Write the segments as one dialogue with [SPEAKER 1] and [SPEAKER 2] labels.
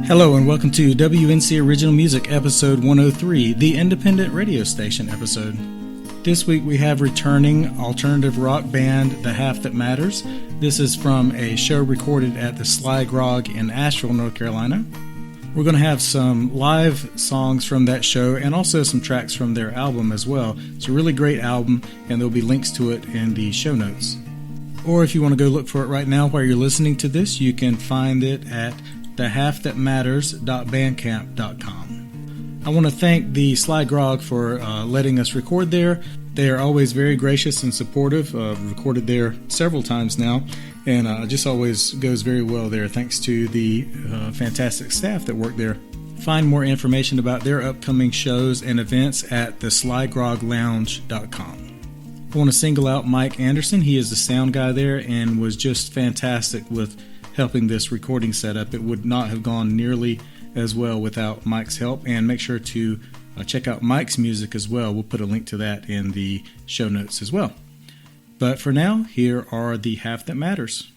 [SPEAKER 1] Hello and welcome to WNC Original Music episode 103, the independent radio station episode. This week we have returning alternative rock band The Half That Matters. This is from a show recorded at the Sly Grog in Asheville, North Carolina. We're going to have some live songs from that show and also some tracks from their album as well. It's a really great album and there'll be links to it in the show notes. Or if you want to go look for it right now while you're listening to this, you can find it at thehalfthatmatters.bandcamp.com. I want to thank the Sly Grog for letting us record there. They are always very gracious and supportive. Recorded there several times now, and just always goes very well there thanks to the fantastic staff that work there. Find more information about their upcoming shows and events at theslygroglounge.com. I want to single out Mike Anderson. He is the sound guy there and was just fantastic with helping this recording setup. It would not have gone nearly as well without Mike's help. And make sure to check out Mike's music as well. We'll put a link to that in the show notes as well. But for now, here are The Half That Matters.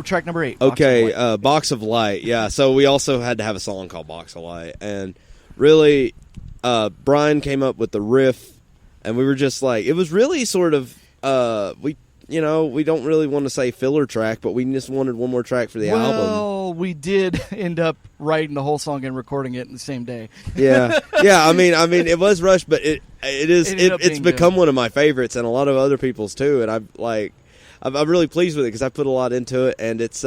[SPEAKER 2] Track number 8.
[SPEAKER 3] Okay, Box of Light. Yeah, so we also had to have a song called Box of Light. And really, Brian came up with the riff, and we were just like, it was really sort of, we don't really want to say filler track, but we just wanted one more track for the album.
[SPEAKER 2] Well, we did end up writing the whole song and recording it in the same day.
[SPEAKER 3] Yeah. I mean, it was rushed, but it's become good. One of my favorites, and a lot of other people's too. And I'm really pleased with it because I put a lot into it, and it's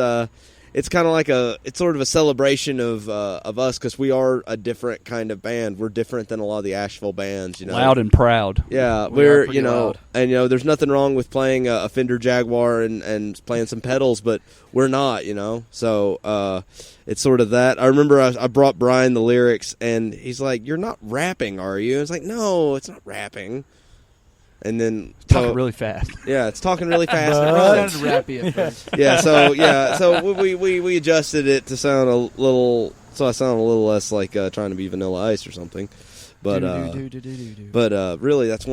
[SPEAKER 3] it's kind of like it's sort of a celebration of us, because we are a different kind of band. We're different than a lot of the Asheville bands,
[SPEAKER 4] Loud and proud.
[SPEAKER 3] Yeah,
[SPEAKER 2] We're
[SPEAKER 3] we're
[SPEAKER 2] loud.
[SPEAKER 3] and there's nothing wrong with playing a Fender Jaguar and playing some pedals, but we're not, So it's sort of that. I remember I brought Brian the lyrics, and he's like, "You're not rapping, are you?" I was like, "No, it's not rapping." And then
[SPEAKER 4] Talking really fast.
[SPEAKER 3] Yeah, it's talking really fast.
[SPEAKER 2] It
[SPEAKER 3] and runs.
[SPEAKER 2] sounded rappy at first.
[SPEAKER 3] So we adjusted it to sound a little, so I sound a little less like trying to be Vanilla Ice or something. But really, it's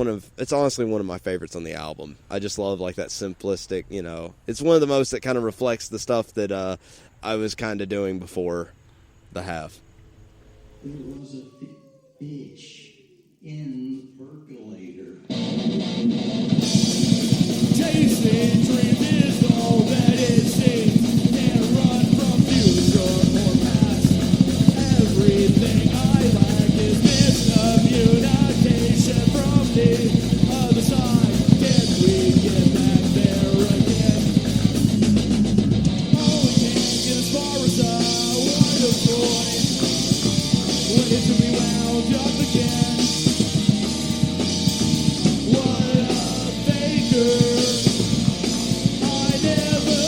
[SPEAKER 3] honestly one of my favorites on the album. I just love like that simplistic, it's one of the most that kind of reflects the stuff that I was kind of doing before the Have.
[SPEAKER 5] There was a bitch in the percolator. Tasting dreams is all that it seems. Can't run from future or past. Everything I lack is miscommunication from the other side. Can we get back there again? Oh, we can't get as far as I want to join. When it should be wound up again. What a faker. I never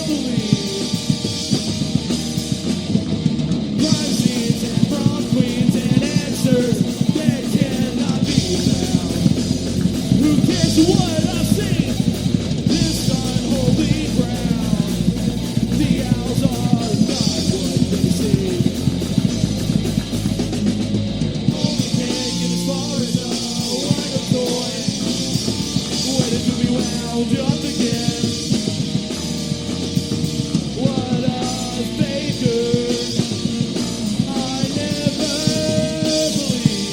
[SPEAKER 5] believed. Crime scenes and prom queens and answers that cannot be found. Who cares what I've seen? This unholy ground. The owls are not what they seem. Only can't get as far as a wild toy. Waiting to be wound up again. What a faker. I never believed.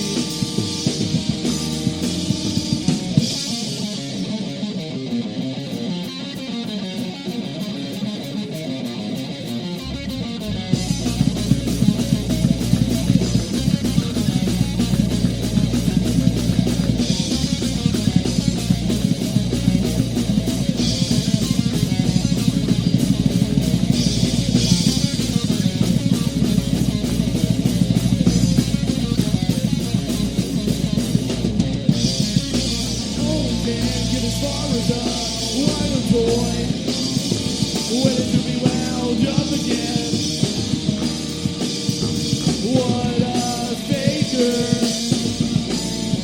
[SPEAKER 5] Only can't get as far as a wild toy. Waiting to be wound up again. What a faker.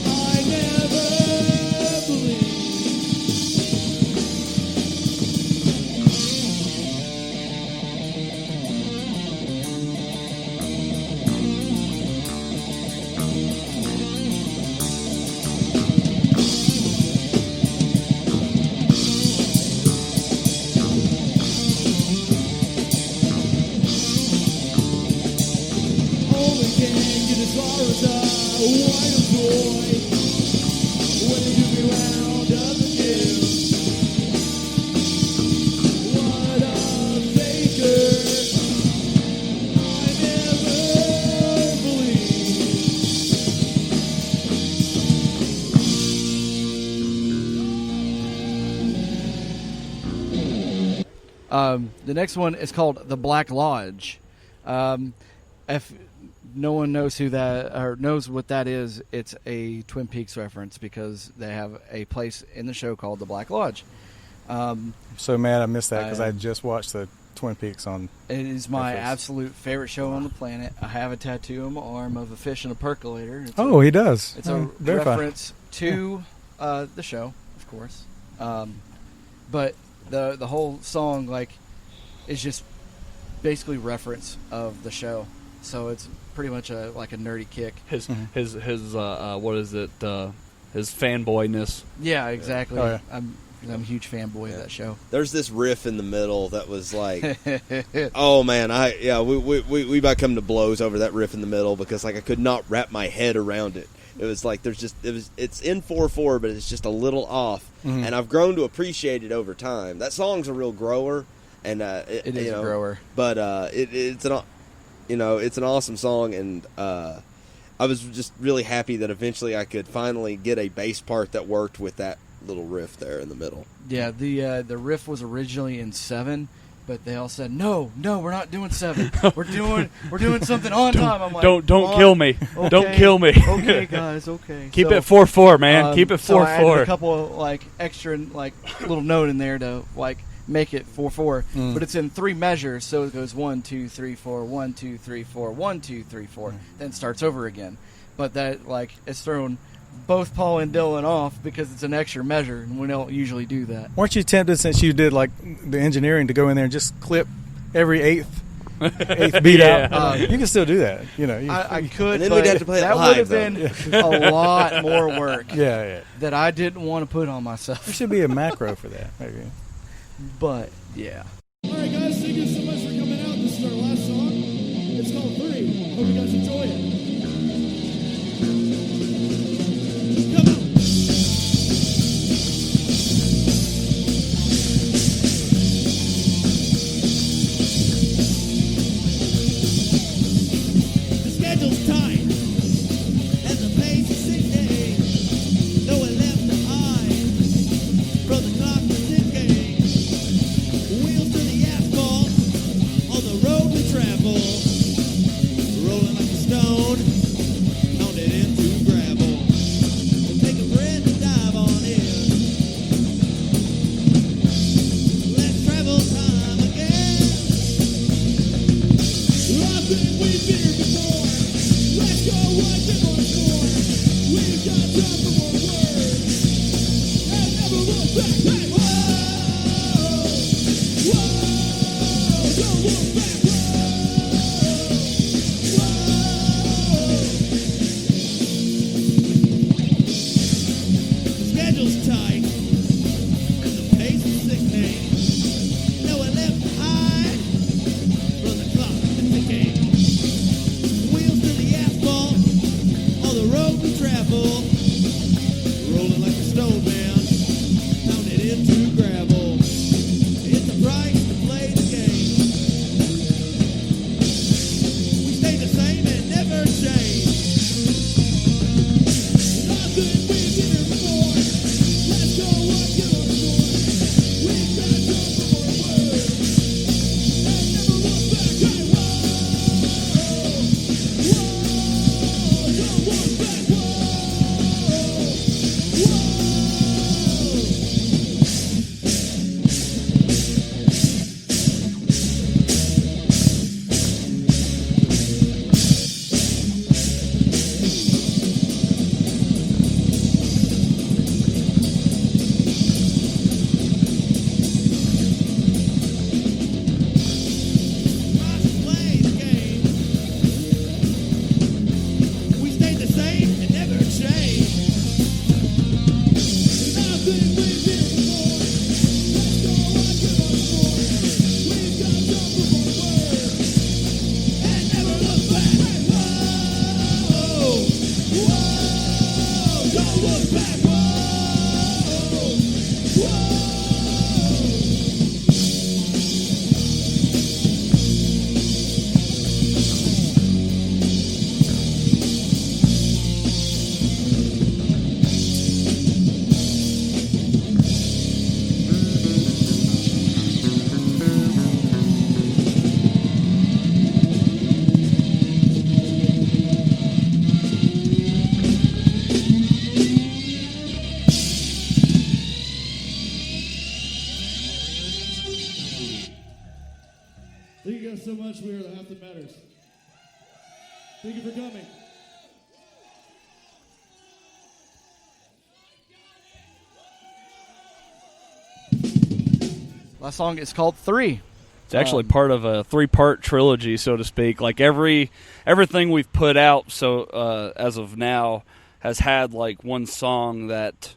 [SPEAKER 5] I never believed. Only can't get as far as a wild toy. Waiting to be wound up again. What a faker. I never believed.
[SPEAKER 2] The next one is called The Black Lodge. If no one knows who that or knows what that is, it's a Twin Peaks reference because they have a place in the show called The Black Lodge.
[SPEAKER 1] I'm so mad I missed that because I just watched the Twin Peaks on.
[SPEAKER 2] It is my
[SPEAKER 1] Netflix.
[SPEAKER 2] absolute favorite show on the planet. I have a tattoo on my arm of a fish and a percolator. It's
[SPEAKER 1] Oh, he does.
[SPEAKER 2] It's a
[SPEAKER 1] Verify.
[SPEAKER 2] reference to the show, of course. But the whole song is just basically reference of the show. So it's pretty much like a nerdy kick.
[SPEAKER 4] His what is it? His fanboyness.
[SPEAKER 2] Yeah, exactly.
[SPEAKER 1] Oh, yeah.
[SPEAKER 2] I'm a huge fanboy of that show.
[SPEAKER 3] There's this riff in the middle that was like, oh man, we about come to blows over that riff in the middle because I could not wrap my head around it. It was like it's in 4/4, but it's just a little off, and I've grown to appreciate it over time. That song's a real grower, and
[SPEAKER 2] It is a grower.
[SPEAKER 3] But it's an awesome song, and I was just really happy that eventually I could finally get a bass part that worked with that little riff there in the middle.
[SPEAKER 2] Yeah, the riff was originally in 7, But they all said, no, we're not doing 7. We're doing something on time. I'm like,
[SPEAKER 4] don't
[SPEAKER 2] "On-
[SPEAKER 4] kill me.
[SPEAKER 2] okay,
[SPEAKER 4] Don't kill me.
[SPEAKER 2] Okay, guys, okay.
[SPEAKER 4] Keep
[SPEAKER 2] So,
[SPEAKER 4] it 4/4, man. Keep it
[SPEAKER 2] so I added
[SPEAKER 4] 4/4.
[SPEAKER 2] a couple like extra like little note in there to like make it 4/4, but it's in 3 measures, so it goes 1 2 3 4 1 2 3 4 1 2 3 4, then starts over again. But that like it's thrown both Paul and Dylan off because it's an extra measure, and we don't usually do that.
[SPEAKER 1] Weren't you tempted, since you did like the engineering, to go in there and just clip every eighth beat
[SPEAKER 4] Yeah.
[SPEAKER 1] out? You can still do that,
[SPEAKER 2] I could,
[SPEAKER 3] And then
[SPEAKER 2] but
[SPEAKER 3] we'd have to play it
[SPEAKER 2] that
[SPEAKER 3] live,
[SPEAKER 2] would have
[SPEAKER 3] though.
[SPEAKER 2] been a lot more work
[SPEAKER 1] yeah.
[SPEAKER 2] that I didn't want to put on
[SPEAKER 1] There
[SPEAKER 2] myself.
[SPEAKER 1] should be a macro for that, maybe.
[SPEAKER 2] But yeah.
[SPEAKER 5] All right, guys, thank you so much for coming out. This is our last song. It's called 3. Hope you guys enjoy it. Come on. The schedule's tight, and the pace is sickening. No one left to hide from the clock is ticking. Wheels to the asphalt on the road we travel, rolling like a stone, pounded into gravel. We'll take a breath and dive on in. Let's travel time again. I think we've been here before. Let's go once and once more. We've got time for more words and never look back. Hey, whoa, whoa, don't look back. The schedule's tight and the pace is sickening. No one left behind from the clock is ticking. Wheels to the asphalt on the road we travel, rolling like a snowman, pounded into gravel. It's the price to play the game. We stay the same and never change. Nothing we've been here before. Let's go on, get on board. We've got time for more words and never look back. Hey, whoa, whoa, don't look back. Whoa, whoa. Play the game. We stay the same and never change. Nothing we've been before. Let's go on, give us more. We've got time for more words and never look back. Hey, whoa, whoa, don't look back. Whoa, whoa. Thank you guys so much. We are the Half That Matters. Thank you for coming.
[SPEAKER 2] Last song is called 3.
[SPEAKER 4] It's actually part of a 3-part trilogy, so to speak. Like everything we've put out, so as of now, has had like one song that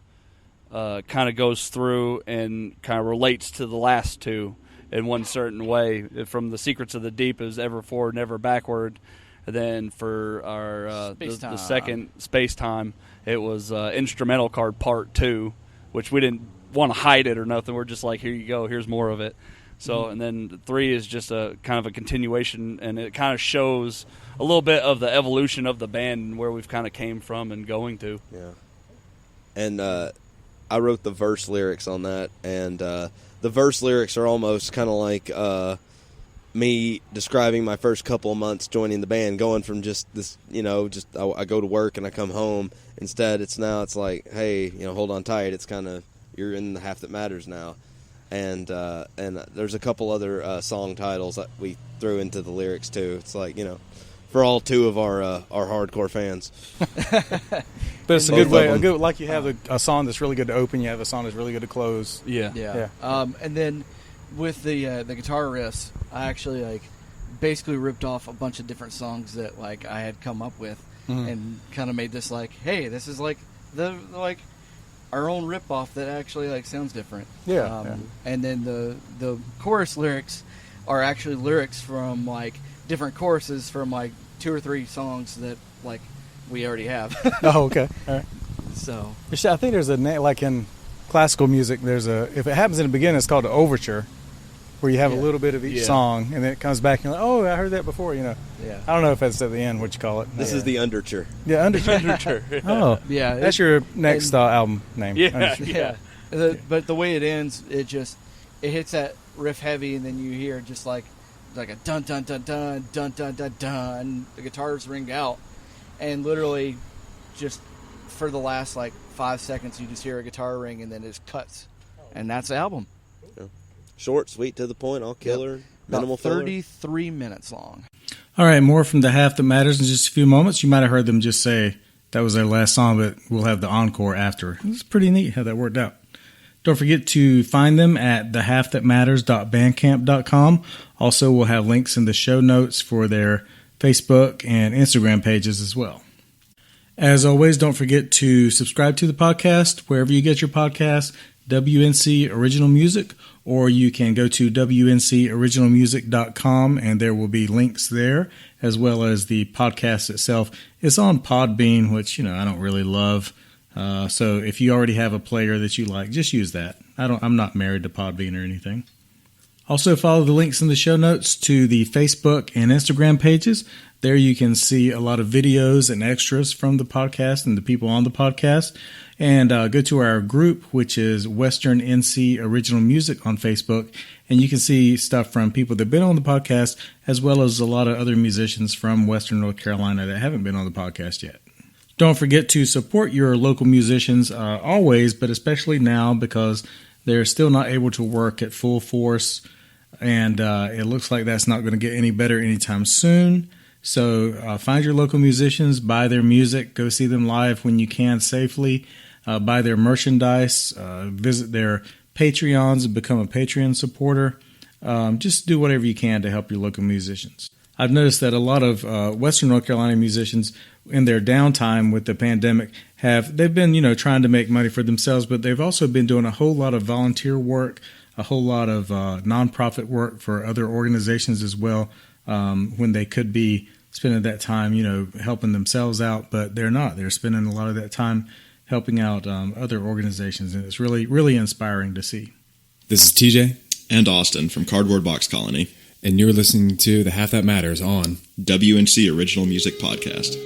[SPEAKER 4] kind of goes through and kind of relates to the last 2 in one certain way. From the Secrets of the Deep is Ever Forward, Never Backward. And then for our the second Space Time, it was Instrumental Card Part 2, which we didn't want to hide it or nothing. We're just like, here you go, here's more of it. So, and then 3 is just a kind of a continuation, and it kind of shows a little bit of the evolution of the band and where we've kind of came from and going to.
[SPEAKER 3] Yeah. And I wrote the verse lyrics on that, and the verse lyrics are almost kind of like me describing my first couple of months joining the band, going from just this, I go to work and I come home. Instead, it's like, hey, hold on tight. It's kind of, you're in the half that matters now. And there's a couple other song titles that we threw into the lyrics too. It's like, for all two of our hardcore fans.
[SPEAKER 1] But it's a good way. Like you have a song that's really good to open. You have a song that's really good to close.
[SPEAKER 2] Yeah. And then with the guitar riffs, I actually basically ripped off a bunch of different songs that I had come up with, and kind of made this hey, this is our own rip off that actually sounds different. And then the chorus lyrics are actually lyrics from different choruses from 2 or 3 songs that we already have.
[SPEAKER 1] Oh, okay. All right.
[SPEAKER 2] So
[SPEAKER 1] I think there's a name, in classical music, if it happens in the beginning, it's called an overture, where you have a little bit of each song, and then it comes back and you're like, oh, I heard that before, Yeah. I don't know if that's at the end, what you call it.
[SPEAKER 3] This is the underture.
[SPEAKER 1] Yeah, underture. Oh,
[SPEAKER 2] yeah.
[SPEAKER 1] That's your next album name.
[SPEAKER 2] Yeah. But the way it ends, it hits that riff heavy, and then you hear just like a dun dun dun dun dun dun dun dun. The guitars ring out, and literally, just for the last 5 seconds, you just hear a guitar ring, and then it just cuts, and that's the album.
[SPEAKER 3] Short, sweet, to the point, all killer, minimal
[SPEAKER 2] About
[SPEAKER 3] filler.
[SPEAKER 2] 33 minutes long.
[SPEAKER 1] All right, more from the Half That Matters in just a few moments. You might have heard them just say that was their last song, but we'll have the encore after. It's pretty neat how that worked out. Don't forget to find them at thehalfthatmatters.bandcamp.com. Also, we'll have links in the show notes for their Facebook and Instagram pages as well. As always, don't forget to subscribe to the podcast wherever you get your podcasts, WNC Original Music, or you can go to WNCOriginalmusic.com and there will be links there, as well as the podcast itself. It's on Podbean, which, I don't really love. So if you already have a player that you like, just use that. I'm not married to Podbean or anything. Also, follow the links in the show notes to the Facebook and Instagram pages. There you can see a lot of videos and extras from the podcast and the people on the podcast. And go to our group, which is Western NC Original Music on Facebook. And you can see stuff from people that have been on the podcast, as well as a lot of other musicians from Western North Carolina that haven't been on the podcast yet. Don't forget to support your local musicians always, but especially now, because they're still not able to work at full force. And it looks like that's not going to get any better anytime soon. So find your local musicians, buy their music, go see them live when you can safely, buy their merchandise, visit their Patreons and become a Patreon supporter. Just do whatever you can to help your local musicians. I've noticed that a lot of Western North Carolina musicians in their downtime with the pandemic they've been, trying to make money for themselves, but they've also been doing a whole lot of volunteer work, a whole lot of nonprofit work for other organizations as well, when they could be spending that time, helping themselves out, but they're not. They're spending a lot of that time helping out other organizations, and it's really, really inspiring to see.
[SPEAKER 6] This is TJ.
[SPEAKER 7] And Austin from Cardboard Box Colony.
[SPEAKER 6] And you're listening to The Half That Matters on
[SPEAKER 7] WNC Original Music Podcast.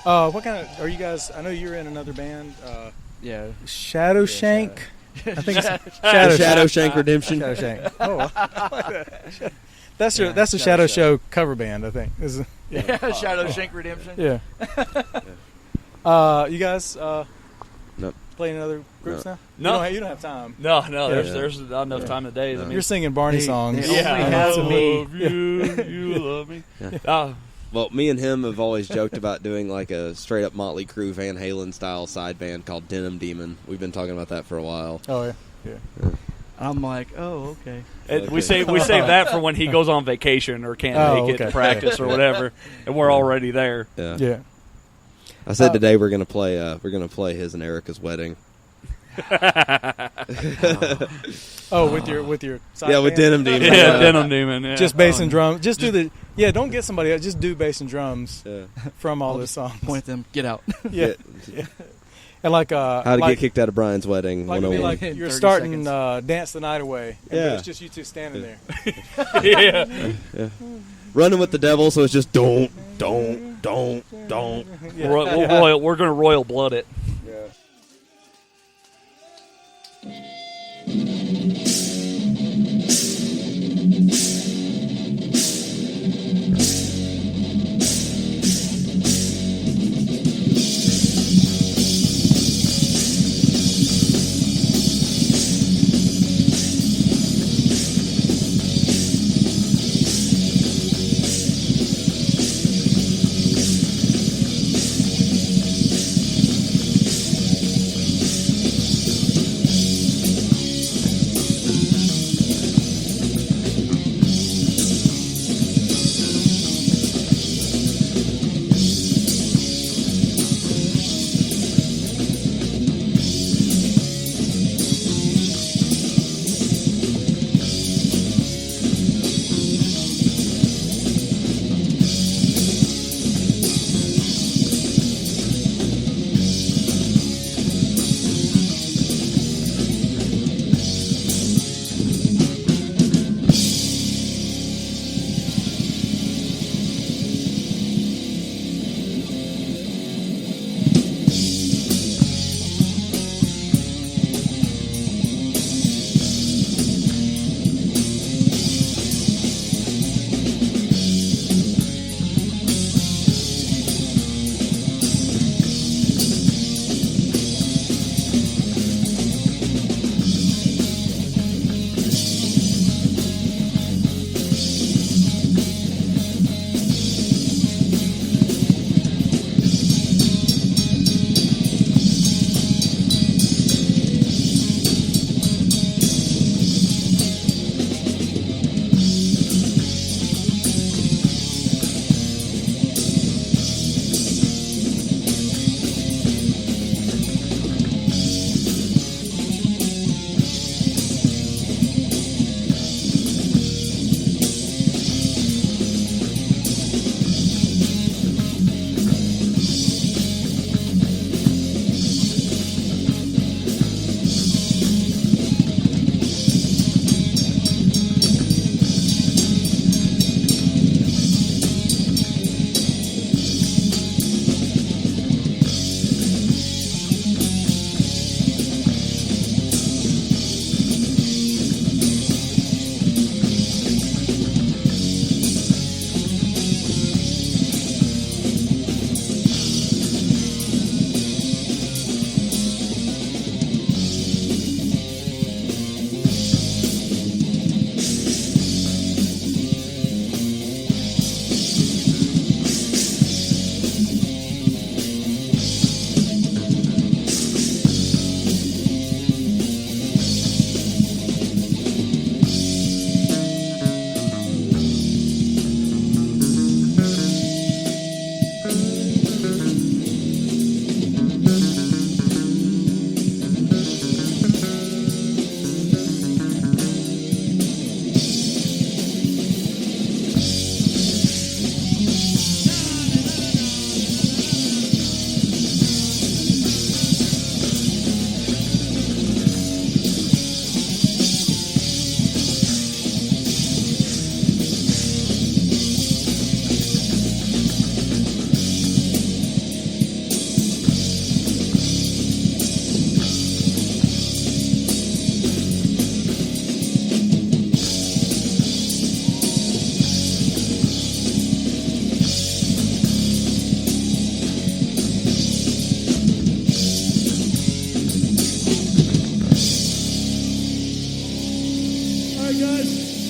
[SPEAKER 1] What kind of are you guys? I know you're in another band.
[SPEAKER 2] Yeah.
[SPEAKER 1] Shadow Shank. I think it's
[SPEAKER 3] Shadow Shank Redemption.
[SPEAKER 1] Shadow Shank. Oh, I like that. That's the Shadow Show cover band. I think.
[SPEAKER 2] Yeah. Shadow Shank Redemption.
[SPEAKER 1] Yeah. You guys
[SPEAKER 3] Nope.
[SPEAKER 1] playing in other groups now?
[SPEAKER 4] No.
[SPEAKER 1] You don't have time.
[SPEAKER 4] No,
[SPEAKER 1] Yeah.
[SPEAKER 4] there's not enough time today. I mean,
[SPEAKER 1] You're singing Barney songs.
[SPEAKER 2] they
[SPEAKER 4] yeah,
[SPEAKER 2] only
[SPEAKER 4] I
[SPEAKER 2] have
[SPEAKER 4] love
[SPEAKER 2] me.
[SPEAKER 4] you love me.
[SPEAKER 3] Yeah. Well, me and him have always joked about doing like a straight up Motley Crue Van Halen style side band called Denim Demon. We've been talking about that for a while.
[SPEAKER 1] Oh yeah.
[SPEAKER 2] I'm like, oh, okay.
[SPEAKER 4] We save that for when he goes on vacation or can't
[SPEAKER 1] Oh,
[SPEAKER 4] make it
[SPEAKER 1] okay.
[SPEAKER 4] to practice or whatever, and we're already there.
[SPEAKER 3] Yeah.
[SPEAKER 1] Yeah.
[SPEAKER 3] I said today we're gonna play his and Erica's wedding.
[SPEAKER 1] Oh, with your side
[SPEAKER 3] Yeah, with
[SPEAKER 1] band?
[SPEAKER 3] Denim Demon.
[SPEAKER 4] Yeah, Denim Demon. Yeah.
[SPEAKER 1] Just bass and drums. Just do the don't get somebody else. Just do bass and drums
[SPEAKER 3] Yeah.
[SPEAKER 1] from all
[SPEAKER 2] I'll
[SPEAKER 1] those
[SPEAKER 2] just
[SPEAKER 1] songs.
[SPEAKER 2] Point them. Get out.
[SPEAKER 1] Yeah. And like
[SPEAKER 3] How to
[SPEAKER 1] like,
[SPEAKER 3] get kicked out of Brian's wedding.
[SPEAKER 1] like, it'd be
[SPEAKER 3] 101.
[SPEAKER 1] like you're
[SPEAKER 2] 30
[SPEAKER 1] starting
[SPEAKER 2] seconds.
[SPEAKER 1] Dance the Night Away. But
[SPEAKER 3] Yeah.
[SPEAKER 1] it's just you two standing there.
[SPEAKER 4] yeah.
[SPEAKER 3] Running with the devil, so it's just don't.
[SPEAKER 1] Yeah.
[SPEAKER 4] We're gonna royal blood it.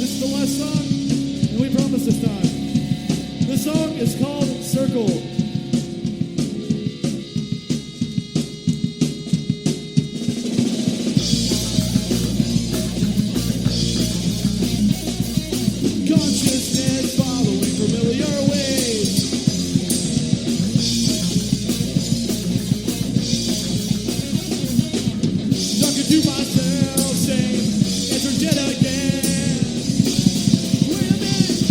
[SPEAKER 5] This is the last song, and we promise this time. This song is called Circle. Consciousness following familiar ways. Talking to myself, saying, enter dead again. Wait a minute,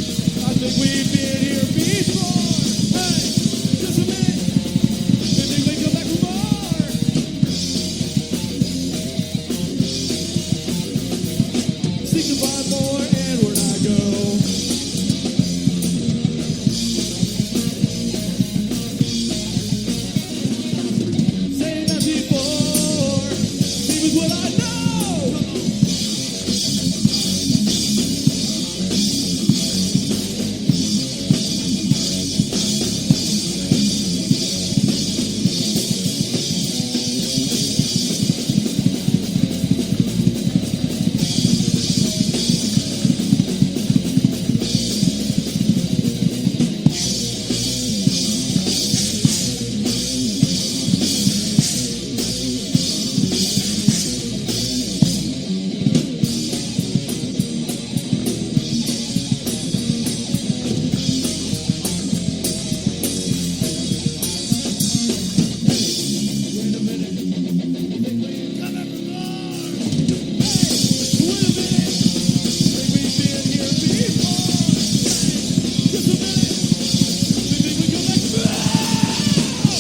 [SPEAKER 5] I think we've been here before. Hey, just a minute, maybe we come back for more. Seek to find more, and where I go. Saying that before, same as what I know. Wait a minute, think we've come back for more. Hey, wait a minute, think we've been here before. Hey, just a minute, think we come back for more.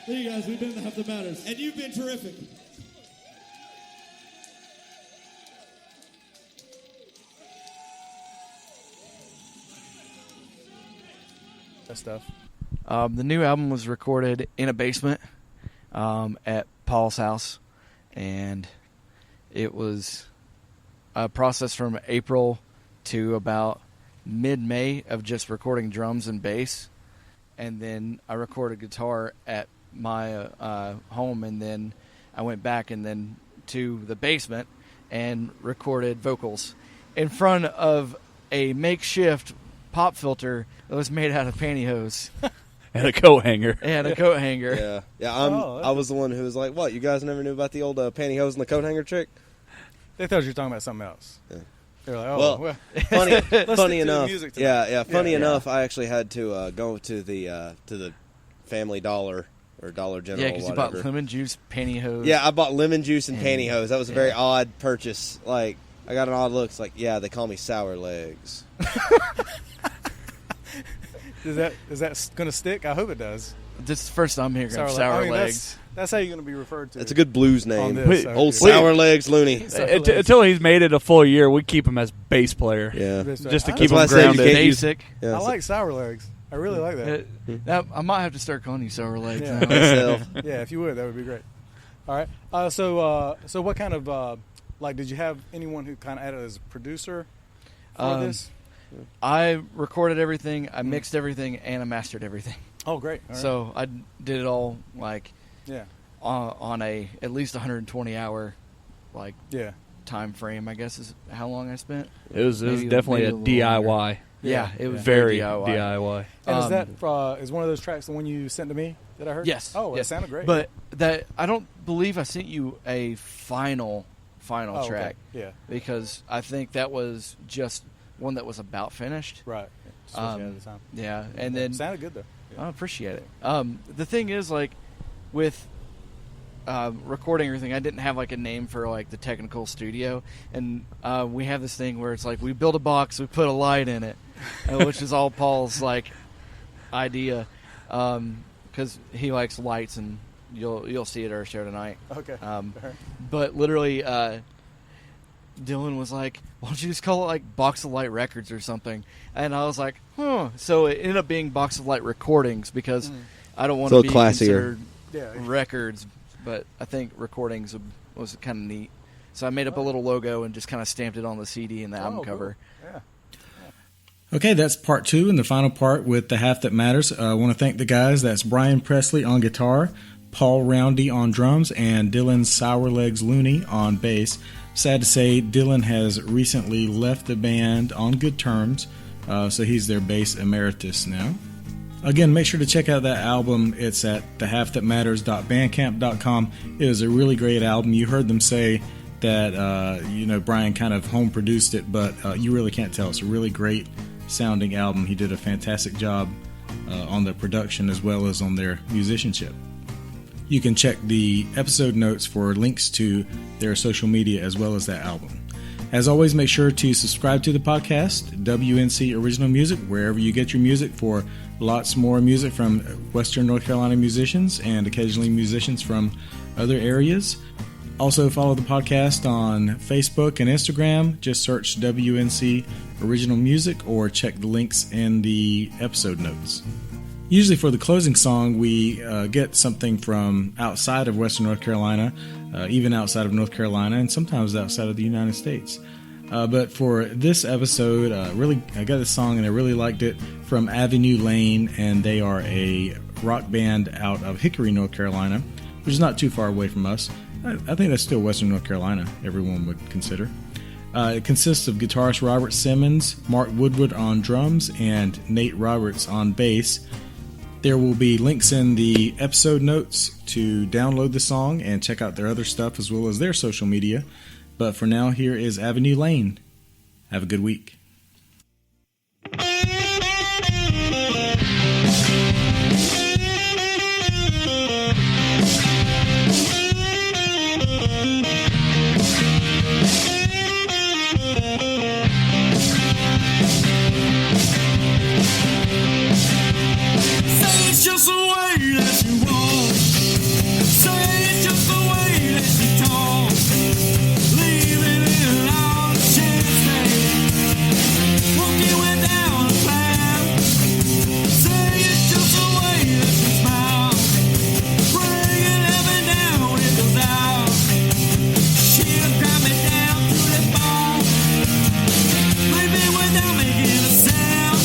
[SPEAKER 5] Thank you guys, we've been the Half That Matters.
[SPEAKER 8] And you've been terrific.
[SPEAKER 1] That stuff.
[SPEAKER 2] The new album was recorded in a basement at Paul's house, and it was a process from April to about mid-May of just recording drums and bass, and then I recorded guitar at my home, and then I went back and then to the basement and recorded vocals in front of a makeshift pop filter that was made out of pantyhose
[SPEAKER 4] And a coat hanger.
[SPEAKER 2] and a coat hanger.
[SPEAKER 3] Yeah, yeah.
[SPEAKER 1] Oh,
[SPEAKER 3] I was the one who was like, "What? You guys never knew about the old pantyhose and the coat hanger trick?"
[SPEAKER 1] They thought you were talking about something else.
[SPEAKER 3] Yeah.
[SPEAKER 1] They were like, oh,
[SPEAKER 3] Well,
[SPEAKER 1] well.
[SPEAKER 3] funny,
[SPEAKER 1] Let's stick
[SPEAKER 3] funny
[SPEAKER 1] to the
[SPEAKER 3] enough.
[SPEAKER 1] music tonight.
[SPEAKER 3] Yeah. Funny
[SPEAKER 1] Yeah.
[SPEAKER 3] enough, I actually had to go to the Family Dollar or Dollar General.
[SPEAKER 2] Yeah, because you bought
[SPEAKER 3] whatever.
[SPEAKER 2] lemon juice, pantyhose.
[SPEAKER 3] Yeah, I bought lemon juice and
[SPEAKER 2] And-
[SPEAKER 3] pantyhose. That was a very
[SPEAKER 2] yeah.
[SPEAKER 3] odd purchase. Like, I got an odd look. It's like, yeah, they call me Sour Legs.
[SPEAKER 1] Is that going to stick? I hope it does.
[SPEAKER 2] This is the first time I'm hearing of
[SPEAKER 1] Leg-
[SPEAKER 2] sour
[SPEAKER 1] I mean,
[SPEAKER 2] legs.
[SPEAKER 1] That's how you're going to be referred to.
[SPEAKER 3] It's a good blues name.
[SPEAKER 1] On this, so-
[SPEAKER 3] Old
[SPEAKER 1] Wait.
[SPEAKER 3] Sour Legs Looney.
[SPEAKER 1] Sour Legs.
[SPEAKER 4] Until he's made it a full year, we keep him as bass player.
[SPEAKER 3] Yeah.
[SPEAKER 4] Just to
[SPEAKER 1] I-
[SPEAKER 4] keep
[SPEAKER 3] why I
[SPEAKER 4] him
[SPEAKER 3] said you
[SPEAKER 4] grounded.
[SPEAKER 3] can't use-
[SPEAKER 2] Basic.
[SPEAKER 3] Yeah,
[SPEAKER 1] I
[SPEAKER 3] so-
[SPEAKER 1] like sour legs. I really like that.
[SPEAKER 2] Now, I might have to start calling you sour legs
[SPEAKER 1] Yeah.
[SPEAKER 2] now.
[SPEAKER 3] myself.
[SPEAKER 1] Yeah, if you would, that would be great. All right. So what kind of did you have anyone who kind of acted as a producer for this?
[SPEAKER 2] I recorded everything, I mixed everything, and I mastered everything.
[SPEAKER 1] Oh, great. All right.
[SPEAKER 2] So I did it all like
[SPEAKER 1] yeah,
[SPEAKER 2] on a at least 120 hour like
[SPEAKER 1] yeah.
[SPEAKER 2] time frame, I guess, is how long I spent.
[SPEAKER 4] It was
[SPEAKER 2] Maybe-
[SPEAKER 4] definitely a
[SPEAKER 2] maybe a little
[SPEAKER 4] DIY.
[SPEAKER 2] Yeah, it was
[SPEAKER 4] Very
[SPEAKER 2] DIY.
[SPEAKER 4] DIY.
[SPEAKER 8] And is
[SPEAKER 2] Um,
[SPEAKER 8] that is one of those tracks the one you sent to me that I heard?
[SPEAKER 2] Yes.
[SPEAKER 8] Oh,
[SPEAKER 2] yes.
[SPEAKER 8] it sounded great.
[SPEAKER 2] But that I don't believe I sent you a final
[SPEAKER 8] Oh,
[SPEAKER 2] track
[SPEAKER 8] okay. Yeah.
[SPEAKER 2] because I think that was just one that was about finished.
[SPEAKER 8] Right. Just what you had at the time.
[SPEAKER 2] Yeah, and then
[SPEAKER 8] Sounded good though. Yeah.
[SPEAKER 2] I appreciate it. The thing is, like, with recording everything, I didn't have like a name for like the technical studio, and we have this thing where it's like we build a box, we put a light in it, which is all Paul's like idea, because he likes lights, and you'll see it at our show tonight.
[SPEAKER 8] Okay.
[SPEAKER 2] But literally, Dylan was like, "Why don't you just call it like Box of Light Records or something?" And I was like, "Huh." So it ended up being Box of Light Recordings because I don't want
[SPEAKER 3] So
[SPEAKER 2] to be
[SPEAKER 3] classier.
[SPEAKER 2] considered records, but I think recordings was kind of neat. So I made up a little logo and just kind of stamped it on the CD and the album
[SPEAKER 8] cool.
[SPEAKER 2] cover.
[SPEAKER 8] Yeah.
[SPEAKER 1] Okay, that's part 2 and the final part with The Half That Matters. I want to thank the guys. That's Brian Presley on guitar, Paul Roundy on drums, and Dylan Sourlegs Looney on bass. Sad to say, Dylan has recently left the band on good terms, so he's their bass emeritus now. Again, make sure to check out that album. It's at thehalfthatmatters.bandcamp.com. It was a really great album. You heard them say that Brian kind of home produced it, but you really can't tell. It's a really great sounding album. He did a fantastic job on the production as well as on their musicianship. You can check the episode notes for links to their social media as well as that album. As always, make sure to subscribe to the podcast, WNC Original Music, wherever you get your music, for lots more music from Western North Carolina musicians and occasionally musicians from other areas. Also, follow the podcast on Facebook and Instagram. Just search WNC Original Music or check the links in the episode notes. Usually for the closing song, we get something from outside of Western North Carolina, even outside of North Carolina, and sometimes outside of the United States. But for this episode, I got this song and I really liked it, from Avenue Lane, and they are a rock band out of Hickory, North Carolina, which is not too far away from us. I think that's still Western North Carolina, everyone would consider. It consists of guitarist Robert Simmons, Mark Woodward on drums, and Nate Roberts on bass. There will be links in the episode notes to download the song and check out their other stuff as well as their social media. But for now, here is Avenue Lane. Have a good week.
[SPEAKER 5] It's just the way that you walk. Say it's just the way that you talk. Leaving it all to chance, babe. Walking without a plan. Say it's just the way that you smile. Bringing heaven down when it goes out. She'll grab me down to the bone. Leave me without making a sound.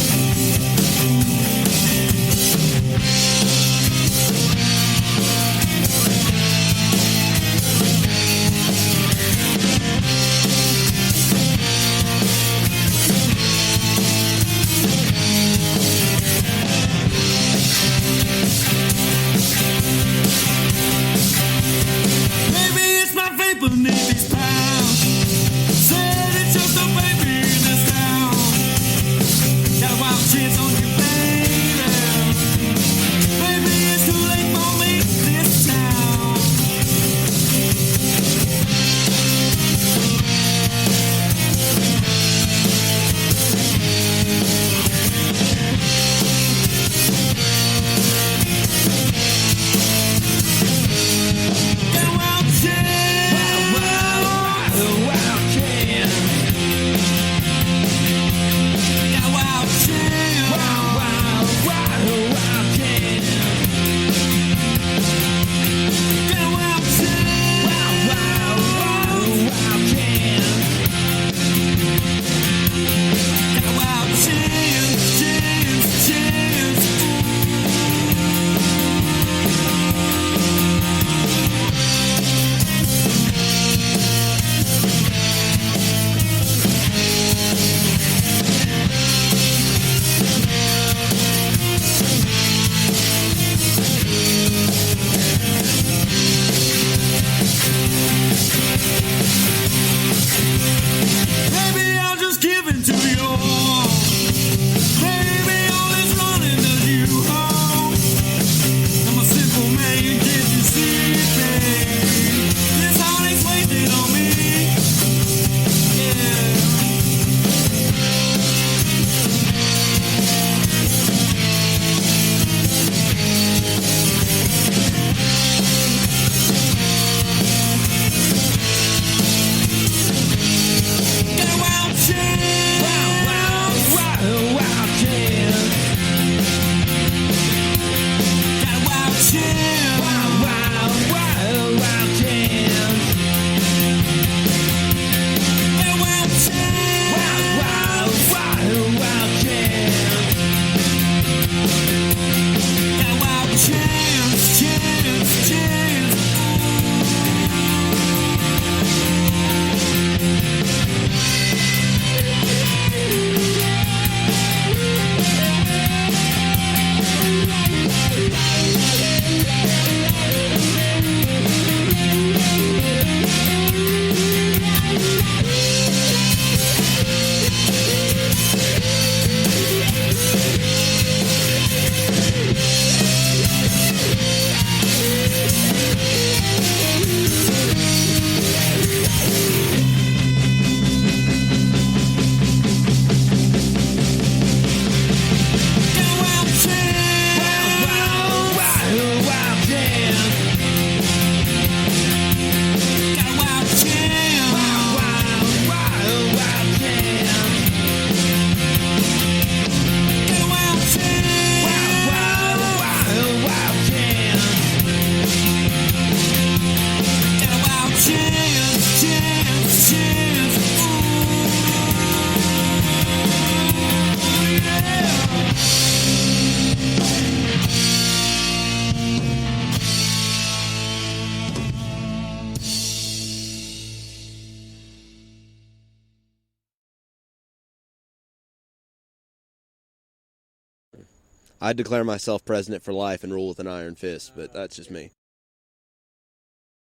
[SPEAKER 3] I declare myself president for life and rule with an iron fist, but that's just me.